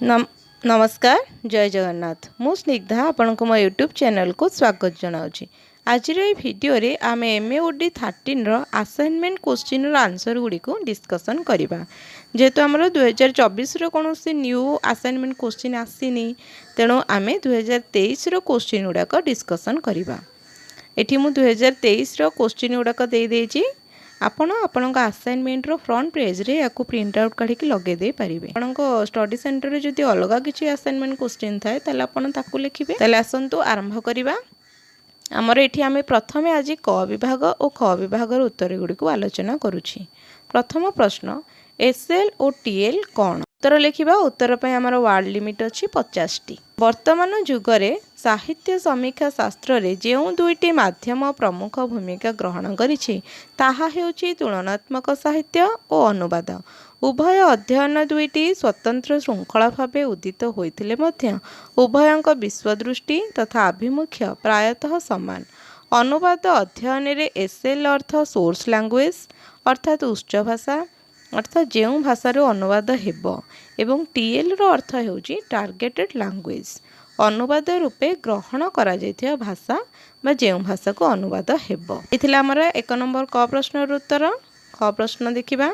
नम नमस्कार जय जगन्नाथ मु स्निग्धा आपण को मो यूट्यूब चैनल को स्वागत जनाऊँगी। आज भिडियो रे आम MAOD 13 assignment question answer Gudi को डिस्कसन करवा। जेहेतु आमर 2024 कौन न्यू असाइनमेंट क्वेश्चन आसीनी तेणु आम 2023 क्वेश्चन गुड़ाक डिस्कसन करवा। एठी मु 2023 क्वेश्चन गुड़ाक दे देछि आपण आपणक असाइनमेंट फ्रंट पेज रे याकू प्रिंट आउट काढिक लगे दे परिबे। आपणक स्टडी सेंटर रे जदि अलगा किछि असाइनमेंट क्वेश्चन थाए ताले आपण ताकू लिखिबे। ताले आसंतु आरंभ करिबा। हमर एठी आमे प्रथमे आज क विभाग और ख विभाग रो उत्तर गुडी को आलोचना करूछि। प्रथम प्रश्न SL और TL कोन? उत्तर लिखिबा। उत्तर पय हमर वर्ड लिमिट अछि 50 टी। वर्तमान जुगरे साहित्य समीक्षा शास्त्र रे जेउ दुईटी माध्यम प्रमुख भूमिका ग्रहण करिछि ताहा हेउछि तुलनात्मक साहित्य और अनुवाद। उभय अध्ययन दुईटी स्वतंत्र श्रृंखला भावे उदित होइतिले मध्य उभयंक विश्वदृष्टि तथा आभिमुख्य प्रायतः समान। अनुवाद अध्ययन रे SL अर्थ सोर्स लैंग्वेज अर्थात उच्च भाषा अर्थात जेउ भाषार अनुवाद हेबो एवं TL रो अर्थ हेउछि टार्गेटेड लैंग्वेज अनुवाद रूपे ग्रहण करा जायथिया भाषा बा जेउ भाषा को अनुवाद हेबो। इथिला हमर 1 नंबर क प्रश्न उत्तर। ख प्रश्न देखिबा।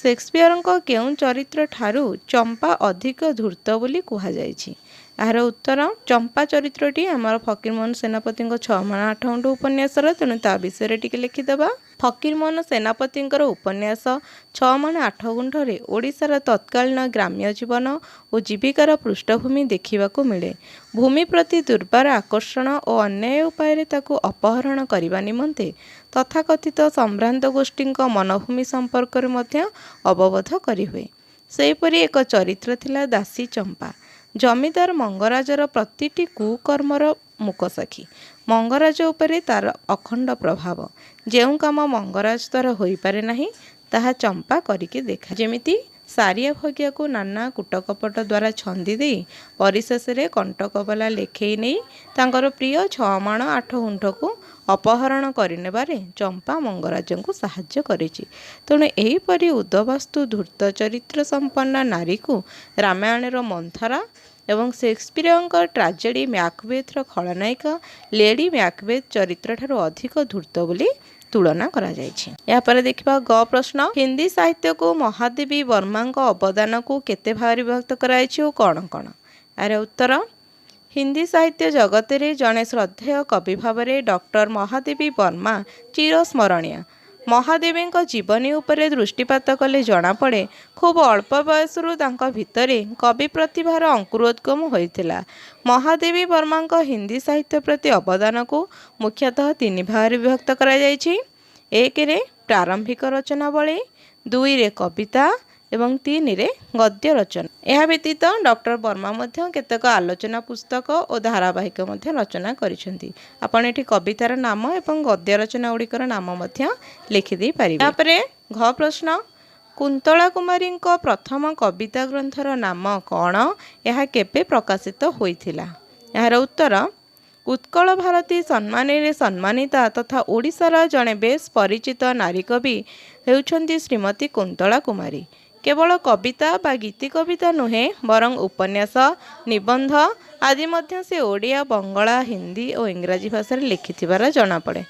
शेक्सपियर को केउ चरित्र ठारू चंपा अधिक धूर्त बोली कुहा जायछि? यार उत्तर चंपा चरित्रटी आमर फकीरमोहन सेनापति 6 माण 8 गुंठ उपन्यास तेणु ता विषय टिके लिखिदेबा। फकीरमोहन सेनापति उपन्यास 6 माण 8 गुंठ रे ओडिशार तत्कालीन ग्राम्य जीवन और जीविकार पृष्ठभूमि देखा मिले। भूमि प्रति दुर्बार आकर्षण और अन्याय उपाय ताकू अपहरण करने निमंते तथाकथित सम्भ्रांत गोष्ठी मनोभूमि संपर्क अवबोध करिहुए। सेहीपरि एक चरित्र थिला दासी चंपा। जमीदार मंगराजर प्रतिटी कुकर्मर मुकसाखी। मंगराज उपरे तार अखंड प्रभाव। जेउ काम मंगराज द्वारा होई पारे नाही ताहा चंपा करिके देखा। जेमिति सारिया भगिया को नाना कुटकपट द्वारा छंदी दे परिशेष रे कंटकबला लेखई नहीं तांकर प्रिय 6 माण 8 गुंठ को अपहरण करनेबारे चंपा मंगराज को साहाय्य करिछि। तेणु एहीपरि उद्दवास्तु धूर्त चरित्र संपन्न नारी को रामायण मंथरा एवं शेक्सपियर ट्राजेडी मैकबेथ खलनायिका लेडी मैकबेथ चरित्र ठारू अधिक धूर्त बोली तुलना करा जायछि। या पर देखिबा ग प्रश्न। हिंदी साहित्य को महादेवी वर्मा अवदान को केते भाग विभक्त करायछि ओ कोन कोन? यार उत्तर हिंदी साहित्य जगत रे जने श्रद्धेय कवि भाव में डॉक्टर महादेवी वर्मा चिरस्मरणीय। महादेवी जीवनी उपरे दृष्टिपात कले जना पड़े खूब अल्प बयसरू तांका भितरे कवि प्रतिभार अंकुरोद्गम होइतिला। महादेवी वर्मा हिंदी साहित्य प्रति अवदान को मुख्यतः 3 भाग विभक्त करा जायछि। 1 रे प्रारंभिक रचनावली, 2 रे कविता एवं 3 रे गद्य रचना। यह व्यतीत डॉक्टर वर्मा मध्य केतक आलोचना पुस्तक और धारावाहिक मध्य रचना करिसेंती। आपण एठी कवितार नाम एवं गद्य रचना गुड़िकर नाम मध्य लिखि दे पारिबे। तापरे घ प्रश्न। कुंतला कुमारी प्रथम कविता ग्रंथर नाम कौन? यह केबे प्रकाशित होइथिला? यार उत्तर उत्कल भारती सम्मान रे सम्मानिता तथा ओडिशार जड़े बेस परिचित नारी कवि हेउछंती श्रीमती कुंतला कुमारी। केवल कविता बा गीति कविता नुहे बरं उपन्यास निबंध आदि मध्य से ओडिया बंगला हिंदी और इंग्राजी भाषा लिखिथिबार जना पड़े।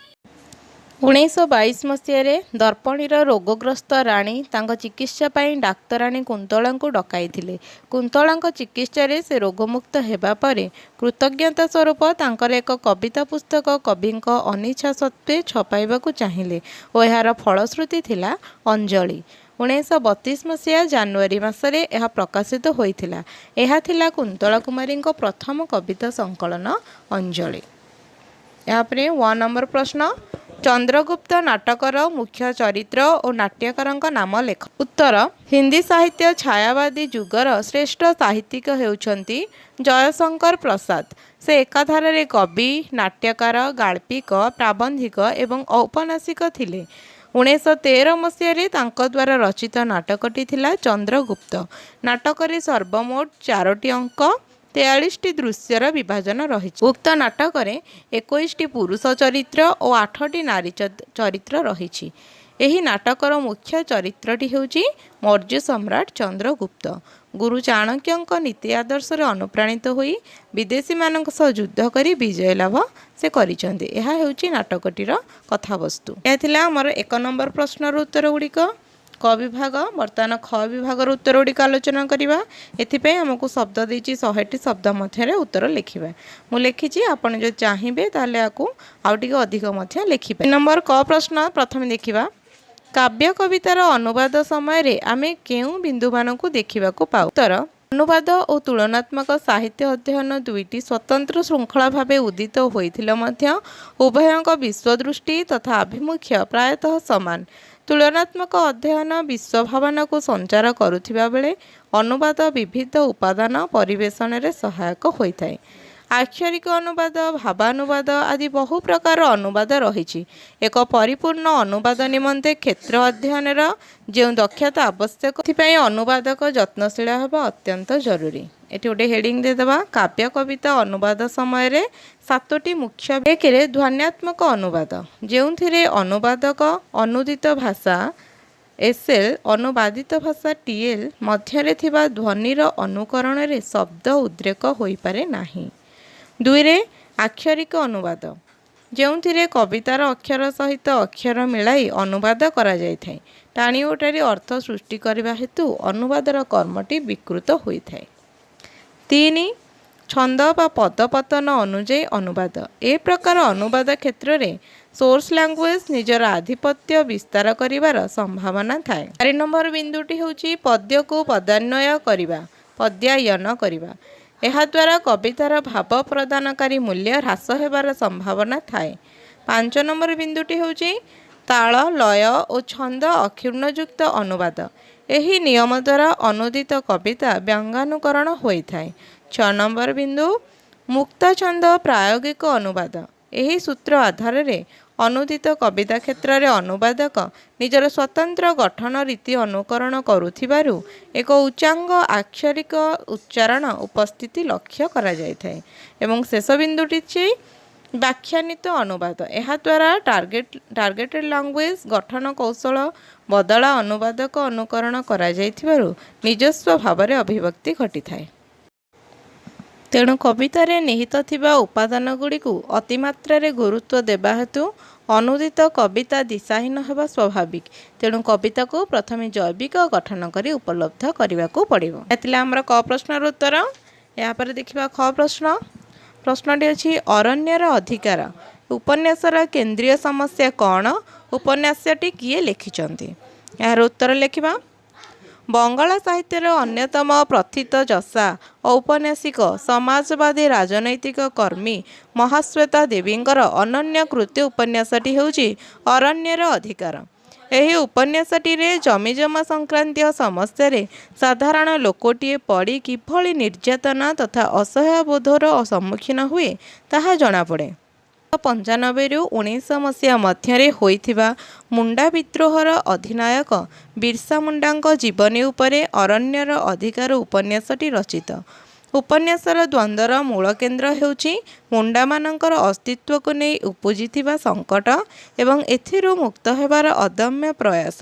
1922 मसीह दर्पणीर रोगग्रस्त राणी तांको चिकित्सा पाई डाक्तराणी कुंतला को डकाई। कुंतला चिकित्सा से रोगमुक्त हेबा परे कृतज्ञता स्वरूप तांकर एक कविता पुस्तक कवि अनिच्छा सत्वे छपाइबाकू चाहिए और यार फलश्रुति थिला अंजलि। 1932 मसीहा जनवरी मासरे यह प्रकाशित होइथिला। यह थिला कुंतला कुमारी प्रथम कविता संकलन अंजलि। यहाँ पर 1 नंबर प्रश्न। चंद्रगुप्त नाटकर मुख्य चरित्र और नाट्यकार नाम लेख। उत्तर हिंदी साहित्य छायावादी जुगर श्रेष्ठ साहित्यिक हेउछंती जयशंकर प्रसाद। से एकाधार रे कवि, नाट्यकार, गाल्पिक, प्राबंधिक एवं औपन्यासिक थिले। 1913 मसीह द्वारा रचित नाटकटी थिला चंद्रगुप्त। नाटक सर्वमोट 4टी अंक 43टी दृश्यर विभाजन रही। उक्त नाटक 21टी पुरुष चरित्र और 8टी नारी चरित्र रही। ଏହି ନାଟକର ମୁଖ୍ୟ ଚରିତ୍ରଟି ହେଉଛି ମୌର୍ଯ୍ୟ ସମ୍ରାଟ ଚନ୍ଦ୍ରଗୁପ୍ତ। ଗୁରୁ ଚାଣକ୍ୟଙ୍କ ନୀତି ଆଦର୍ଶରେ ଅନୁପ୍ରାଣିତ ହୋଇ ବିଦେଶୀମାନଙ୍କ ସହ ଯୁଦ୍ଧ କରି ବିଜୟ ଲାଭ ସେ କରିଛନ୍ତି। ଏହା ହେଉଛି ନାଟକଟିର କଥାବସ୍ତୁ। ଏହା ଥିଲା ଆମର 1 ନମ୍ବର ପ୍ରଶ୍ନର ଉତ୍ତର ଗୁଡ଼ିକ। କ ବିଭାଗ। ବର୍ତ୍ତମାନ ଖ ବିଭାଗର ଉତ୍ତର ଗୁଡ଼ିକ ଆଲୋଚନା କରିବା। ଏଥିପାଇଁ ଆମକୁ ଶବ୍ଦ ଦେଇଛି 100ଟି ଶବ୍ଦ ମଧ୍ୟରେ ଉତ୍ତର ଲେଖିବା। ମୁଁ ଲେଖିଛି, ଆପଣ ଯଦି ଚାହିଁବେ ତାହେଲେ ଆକୁ ଆଉ ଟିକେ ଅଧିକ ମଧ୍ୟ ଲେଖିବେ। 3 ନମ୍ବର କ ପ୍ରଶ୍ନ ପ୍ରଥମେ ଦେଖିବା। କାବ୍ୟ କବିତାର ଅନୁବାଦ ସମୟରେ ଆମେ କେଉଁ ବିନ୍ଦୁମାନଙ୍କୁ ଦେଖିବାକୁ ପାଉ? ଉତ୍ତର, ଅନୁବାଦ ଓ ତୁଳନାତ୍ମକ ସାହିତ୍ୟ ଅଧ୍ୟୟନ ଦୁଇଟି ସ୍ୱତନ୍ତ୍ର ଶୃଙ୍ଖଳା ଭାବେ ଉଦିତ ହୋଇଥିଲେ ମଧ୍ୟ ଉଭୟଙ୍କ ବିଶ୍ୱଦୃଷ୍ଟି ତଥା ଆଭିମୁଖ୍ୟ ପ୍ରାୟତଃ ସମାନ। ତୁଳନାତ୍ମକ ଅଧ୍ୟୟନ ବିଶ୍ୱ ଭାବନାକୁ ସଞ୍ଚାର କରୁଥିବା ବେଳେ ଅନୁବାଦ ବିବିଧ ଉପାଦାନ ପରିବେଷଣରେ ସହାୟକ ହୋଇଥାଏ। ଆକ୍ଷରିକ ଅନୁବାଦ, ଭାବାନୁବାଦ ଆଦି ବହୁ ପ୍ରକାର ଅନୁବାଦ ରହିଛି। ଏକ ପରିପୂର୍ଣ୍ଣ ଅନୁବାଦ ନିମନ୍ତେ କ୍ଷେତ୍ର ଅଧ୍ୟୟନର ଯେଉଁ ଦକ୍ଷତା ଆବଶ୍ୟକ, ସେଥିପାଇଁ ଅନୁବାଦକ ଯତ୍ନଶୀଳ ହେବା ଅତ୍ୟନ୍ତ ଜରୁରୀ। ଏଠି ଗୋଟେ ହେଡ଼ିଙ୍ଗ ଦେଇଦେବା, କାବ୍ୟ କବିତା ଅନୁବାଦ ସମୟରେ 7ଟି ମୁଖ୍ୟ। 1ରେ ଧ୍ୱନ୍ୟାତ୍ମକ ଅନୁବାଦ, ଯେଉଁଥିରେ ଅନୁବାଦକ ଅନୁଦିତ ଭାଷା ଏସ୍ଏଲ୍ ଅନୁବାଦିତ ଭାଷା ଟିଏଲ୍ ମଧ୍ୟରେ ଥିବା ଧ୍ୱନିର ଅନୁକରଣରେ ଶବ୍ଦ ଉଦ୍ରେକ ହୋଇପାରେ ନାହିଁ। 2ରେ ଆକ୍ଷରିକ ଅନୁବାଦ, ଯେଉଁଥିରେ କବିତାର ଅକ୍ଷର ସହିତ ଅକ୍ଷର ମିଳାଇ ଅନୁବାଦ କରାଯାଇଥାଏ। ଟାଣି ଓଟାରି ଅର୍ଥ ସୃଷ୍ଟି କରିବା ହେତୁ ଅନୁବାଦର କର୍ମଟି ବିକୃତ ହୋଇଥାଏ। 3. ଛନ୍ଦ ବା ପଦପତନ ଅନୁଯାୟୀ ଅନୁବାଦ। ଏ ପ୍ରକାର ଅନୁବାଦ କ୍ଷେତ୍ରରେ ସୋର୍ସ ଲାଙ୍ଗୁଏଜ ନିଜର ଆଧିପତ୍ୟ ବିସ୍ତାର କରିବାର ସମ୍ଭାବନା ଥାଏ। 4 ନମ୍ବର ବିନ୍ଦୁଟି ହେଉଛି ପଦ୍ୟକୁ ପଦାନ୍ୱୟ କରିବା, ପଦ୍ୟାୟନ କରିବା। ଏହାଦ୍ୱାରା କବିତାର ଭାବ ପ୍ରଦାନକାରୀ ମୂଲ୍ୟ ହ୍ରାସ ହେବାର ସମ୍ଭାବନା ଥାଏ। 5 ନମ୍ବର ବିନ୍ଦୁଟି ହେଉଛି ତାଳ, ଲୟ ଓ ଛନ୍ଦ ଅକ୍ଷୁଣ୍ଣଯୁକ୍ତ ଅନୁବାଦ। ଏହି ନିୟମ ଦ୍ୱାରା ଅନୁଦିତ କବିତା ବ୍ୟଙ୍ଗାନୁକରଣ ହୋଇଥାଏ। 6 ନମ୍ବର ବିନ୍ଦୁ ମୁକ୍ତ ଛନ୍ଦ ପ୍ରାୟୋଗିକ ଅନୁବାଦ। ଏହି ସୂତ୍ର ଆଧାରରେ ଅନୁଦିତ କବିତା କ୍ଷେତ୍ରରେ ଅନୁବାଦକ ନିଜର ସ୍ୱତନ୍ତ୍ର ଗଠନ ରୀତି ଅନୁକରଣ କରୁଥିବାରୁ ଏକ ଉଚ୍ଚାଙ୍ଗ ଆକ୍ଷରିକ ଉଚ୍ଚାରଣ ଉପସ୍ଥିତି ଲକ୍ଷ୍ୟ କରାଯାଇଥାଏ। ଏବଂ ଶେଷ ବିନ୍ଦୁଟି ବ୍ୟାଖ୍ୟାନିତ ଅନୁବାଦ। ଏହାଦ୍ୱାରା ଟାର୍ଗେଟେଡ୍ ଲାଙ୍ଗୁଏଜ ଗଠନ କୌଶଳ ବଦଳା ଅନୁବାଦକ ଅନୁକରଣ କରାଯାଇଥିବାରୁ ନିଜସ୍ୱ ଭାବରେ ଅଭିବ୍ୟକ୍ତି ଘଟିଥାଏ। ତେଣୁ କବିତାରେ ନିହିତ ଥିବା ଉପାଦାନ ଗୁଡ଼ିକୁ ଅତିମାତ୍ରାରେ ଗୁରୁତ୍ୱ ଦେବା ହେତୁ ଅନୁଦିତ କବିତା ଦିଶାହୀନ ହେବା ସ୍ୱାଭାବିକ। ତେଣୁ କବିତାକୁ ପ୍ରଥମେ ଜୈବିକ ଗଠନ କରି ଉପଲବ୍ଧ କରିବାକୁ ପଡ଼ିବ। ଏହା ଥିଲା ଆମର କ ପ୍ରଶ୍ନର ଉତ୍ତର। ଏହାପରେ ଦେଖିବା ଖ ପ୍ରଶ୍ନ। ପ୍ରଶ୍ନଟି ଅଛି ଅରଣ୍ୟର ଅଧିକାର ଉପନ୍ୟାସର କେନ୍ଦ୍ରୀୟ ସମସ୍ୟା କ'ଣ? ଉପନ୍ୟାସଟି କିଏ ଲେଖିଛନ୍ତି? ଏହାର ଉତ୍ତର ଲେଖିବା। ବଙ୍ଗଳା ସାହିତ୍ୟର ଅନ୍ୟତମ ପ୍ରଥିତ ଯଶା ଔପନ୍ୟାସିକ ସମାଜବାଦୀ ରାଜନୈତିକ କର୍ମୀ ମହାଶ୍ୱେତା ଦେବୀଙ୍କର ଅନନ୍ୟ କୃତି ଉପନ୍ୟାସଟି ହେଉଛି ଅରଣ୍ୟର ଅଧିକାର। ଏହି ଉପନ୍ୟାସଟିରେ ଜମିଜମା ସଂକ୍ରାନ୍ତୀୟ ସମସ୍ୟାରେ ସାଧାରଣ ଲୋକଟିଏ ପଡ଼ି କିଭଳି ନିର୍ଯାତନା ତଥା ଅସହାୟ ବୋଧର ସମ୍ମୁଖୀନ ହୁଏ ତାହା ଜଣାପଡ଼େ। 1995ରୁ 1900 ମସିହା ମଧ୍ୟରେ ହୋଇଥିବା ମୁଣ୍ଡା ବିଦ୍ରୋହର ଅଧିନାୟକ ବିର୍ସା ମୁଣ୍ଡାଙ୍କ ଜୀବନୀ ଉପରେ ଅରଣ୍ୟର ଅଧିକାର ଉପନ୍ୟାସଟି ରଚିତ। ଉପନ୍ୟାସର ଦ୍ୱନ୍ଦ୍ୱର ମୂଳ କେନ୍ଦ୍ର ହେଉଛି ମୁଣ୍ଡାମାନଙ୍କର ଅସ୍ତିତ୍ୱକୁ ନେଇ ଉପୁଜିଥିବା ସଙ୍କଟ ଏବଂ ଏଥିରୁ ମୁକ୍ତ ହେବାର ଅଦମ୍ୟ ପ୍ରୟାସ।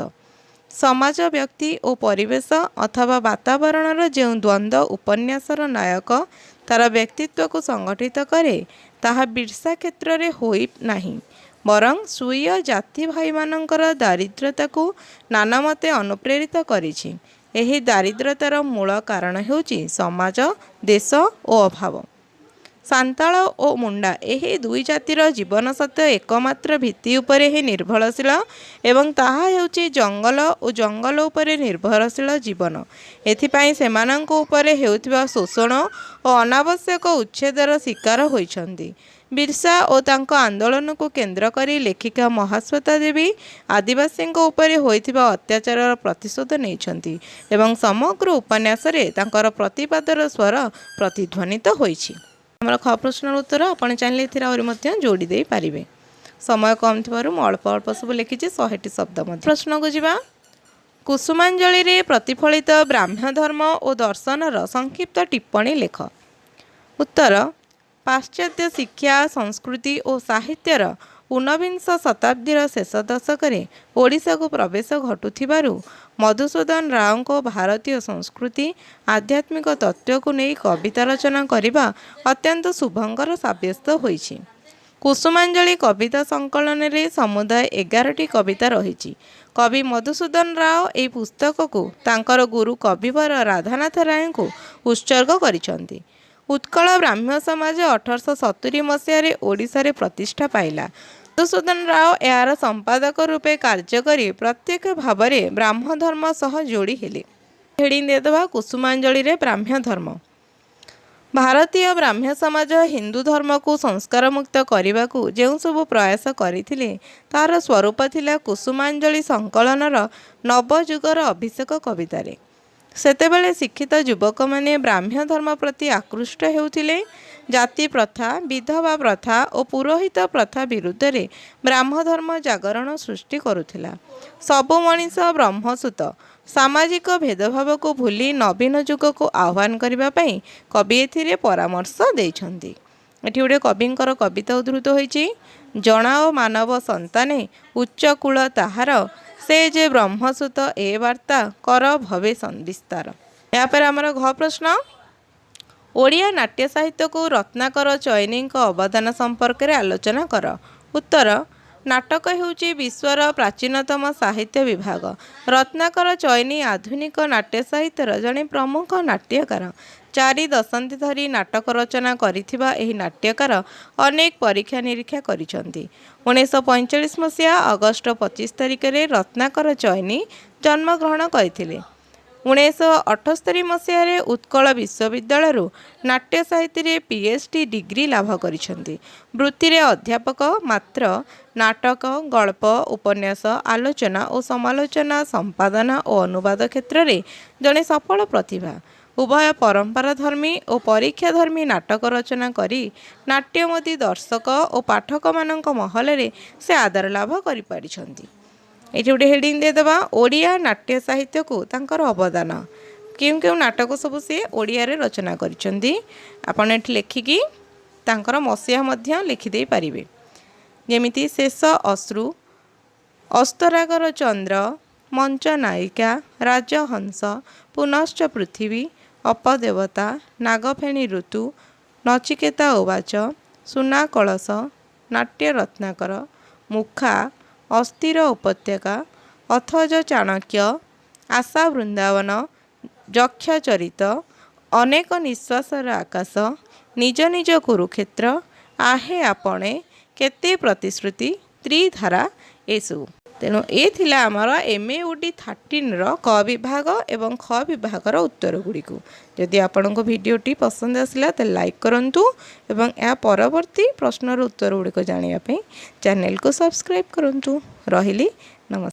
ସମାଜ, ବ୍ୟକ୍ତି ଓ ପରିବେଶ ଅଥବା ବାତାବରଣର ଯେଉଁ ଦ୍ୱନ୍ଦ୍ୱ ଉପନ୍ୟାସର ନାୟକ ତାର ବ୍ୟକ୍ତିତ୍ୱକୁ ସଂଗଠିତ କରେ ତାହା ବିର୍ସା କ୍ଷେତ୍ରରେ ହୋଇ ନାହିଁ, ବରଂ ସ୍ୱୀୟ ଜାତି ଭାଇମାନଙ୍କର ଦାରିଦ୍ର୍ୟତାକୁ ନାନାମତେ ଅନୁପ୍ରେରିତ କରିଛି। ଏହି ଦାରିଦ୍ର୍ୟତାର ମୂଳ କାରଣ ହେଉଛି ସମାଜ, ଦେଶ ଓ ଅଭାବ। ସାନ୍ତାଳ ଓ ମୁଣ୍ଡା ଏହି ଦୁଇ ଜାତିର ଜୀବନ ସତ୍ୟ ଏକମାତ୍ର ଭିତ୍ତି ଉପରେ ହିଁ ନିର୍ଭରଶୀଳ ଏବଂ ତାହା ହେଉଛି ଜଙ୍ଗଲ ଓ ଜଙ୍ଗଲ ଉପରେ ନିର୍ଭରଶୀଳ ଜୀବନ। ଏଥିପାଇଁ ସେମାନଙ୍କ ଉପରେ ହେଉଥିବା ଶୋଷଣ ଓ ଅନାବଶ୍ୟକ ଉଚ୍ଛେଦର ଶିକାର ହୋଇଛନ୍ତି। ବିର୍ସା ଓ ତାଙ୍କ ଆନ୍ଦୋଳନକୁ କେନ୍ଦ୍ର କରି ଲେଖିକା ମହାଶ୍ୱେତା ଦେବୀ ଆଦିବାସୀଙ୍କ ଉପରେ ହୋଇଥିବା ଅତ୍ୟାଚାରର ପ୍ରତିଶୋଧ ନେଇଛନ୍ତି ଏବଂ ସମଗ୍ର ଉପନ୍ୟାସରେ ତାଙ୍କର ପ୍ରତିବାଦର ସ୍ୱର ପ୍ରତିଧ୍ୱନିତ ହୋଇଛି। ଆମର ଖ ପ୍ରଶ୍ନର ଉତ୍ତର ଆପଣ ଚାହିଁଲେ ଏଥିରେ ଆହୁରି ମଧ୍ୟ ଯୋଡ଼ି ଦେଇପାରିବେ। ସମୟ କମ୍ ଥିବାରୁ ମୁଁ ଅଳ୍ପ ଅଳ୍ପ ସବୁ ଲେଖିଛି, 100ଟି ଶବ୍ଦ ମଧ୍ୟ। ପ୍ରଶ୍ନକୁ ଯିବା। କୁସୁମାଞ୍ଜଳିରେ ପ୍ରତିଫଳିତ ବ୍ରାହ୍ମ ଧର୍ମ ଓ ଦର୍ଶନର ସଂକ୍ଷିପ୍ତ ଟିପ୍ପଣୀ ଲେଖ। ଉତ୍ତର, ପାଶ୍ଚାତ୍ୟ ଶିକ୍ଷା, ସଂସ୍କୃତି ଓ ସାହିତ୍ୟର ऊनविंश शताब्दीर शेष दशक ओडिशा को प्रवेश घटुथिबारु मधुसूदन राव को भारतीय संस्कृति आध्यात्मिक तत्व को नहीं कविता रचना करने अत्यंत शुभंकर साब्यस्त होइछि। कुसुमांजलि कविता संकलन रे समुदाय 11टी कविता रही। कवि मधुसूदन राव ए पुस्तक को तांकर गुरु कविवर राधानाथ राय को उत्सर्ग करिसंती। उत्कल ब्राह्म्य समाज 1870 मसीह ओडिशा रे प्रतिष्ठा पाइला। मधुसूदन राव यार संपादक रूपे कार्य करी प्रत्येक भाव में ब्राह्म धर्म सह जोड़ी हेले। हेडिंग देदवा कुसुमांजलि रे ब्राह्म्य धर्म। भारतीय ब्राह्म्य समाज हिंदू धर्म को संस्कार मुक्त करने को जो सब प्रयास करथिले तार स्वरूप थिला कुसुमांजलि संकलनर नवजुगर अभिषेक कवितारे। सेतेबेले शिक्षित युवक माने ब्राह्म्य धर्म प्रति आकृष्ट हेउथिले। जाति प्रथा, विधवा प्रथा और पुरोहित प्रथा विरुद्ध रे ब्राह्म धर्म जागरण सृष्टि करुथिला। सबु मनीष ब्रह्मसूत सामाजिक भेदभाव को भूली नवीन युग को आह्वान करने पाई कवि एथिरे परामर्श देइछन्ति। एठी गोटे कविंकर कविता उद्धृत होइछि। जणाओ मानव संताने उच्च कुल ताहार से जे ब्रह्मसूत ए वार्ता कर भवे संविस्तार। यहाँ पर आमर घ प्रश्न ओडिया नाट्य साहित्य को रत्नाकर चयनी अवदान संपर्क में आलोचना कर। उत्तर नाटक हेउची विश्वर प्राचीनतम साहित्य विभाग। रत्नाकर चयनी आधुनिक नाट्य साहित्यर जड़े प्रमुख नाट्यकार। 4 दशंधि धरी नाटक रचना करिथिबा एही नाट्यकार अनेक परीक्षा निरीक्षा करिसंती। 1945 मसीहा अगस्ट 25 तारिख रे रत्नाकर चयनी जन्मग्रहण करथिले। 1978 मसीह उत्कल विश्वविद्यालय नाट्य साहित्य पीएचडी डिग्री लाभ करिसंती। वृत्ति रे अध्यापक मात्र नाटक, गल्प, उपन्यास, आलोचना और समालोचना, संपादन और अनुवाद क्षेत्र में जड़े सफल प्रतिभा। उभय परंपरा धर्मी और परीक्षा धर्मी नाटक रचना करी नाट्यमती दर्शक और पाठक मानक महल रे से आदर लाभ करि पारिछंती। एठी गोटे हेडिंग देदबा ओडिया नाट्य साहित्य को तांकर अवदान। क्यों क्यों नाटक सब से ओडिया रे रचना करिछंती आपण एठी लेखिकी तांकर मसीहा मध्य लिखि देई पारिबे। जेमिति शेष अश्रु, अस्तरागर चंद्र, मंच नायिका, राजहंस, पुनश्च पृथ्वी, अपदेवता, नागफेणी ऋतु, नचिकेता उवाच, सुना कलश, नाट्य रत्नाकर, मुखा, अस्थिर उपत्यका, अथज चाणक्य, आशा वृंदावन, यक्ष चरित, अनेक निश्वासर आकाश, निज निज कुरुक्षेत्र, आहे आपणे, केते प्रतिश्रुति, त्रिधारा एसु। तेणु ये थिला आमर MAOD 13 क विभाग एवं ख विभागर उत्तर गुड़िक। जदि आपण को भिडियोटी पसंद आसला तो लाइक करंतु एवं या परवर्ती प्रश्नर उत्तर गुड़िक जानिया पे चैनल को सब्सक्राइब करंतु। रहिली नमस्कार।